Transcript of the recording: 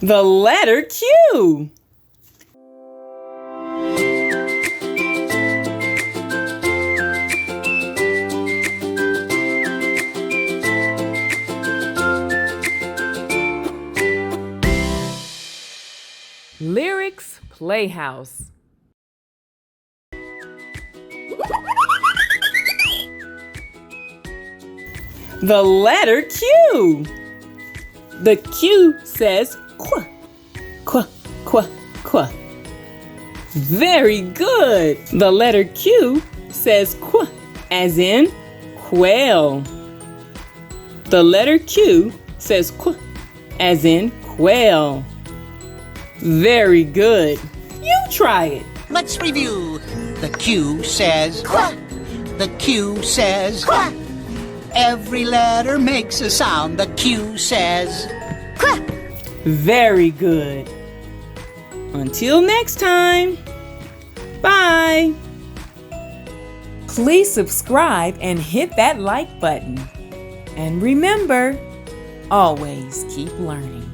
The letter Q. Lyrics Playhouse. The letter Q. The Q says qua, qua, qua, qua. Very good. The letter Q says qua, as in quail. The letter Q says qua, as in quail. Very good. You try it. Let's review. The Q says quack. The Q says quack. Every letter makes a sound. The Q says quack. Very good. Until next time. Bye. Please subscribe and hit that like button. And remember, always keep learning.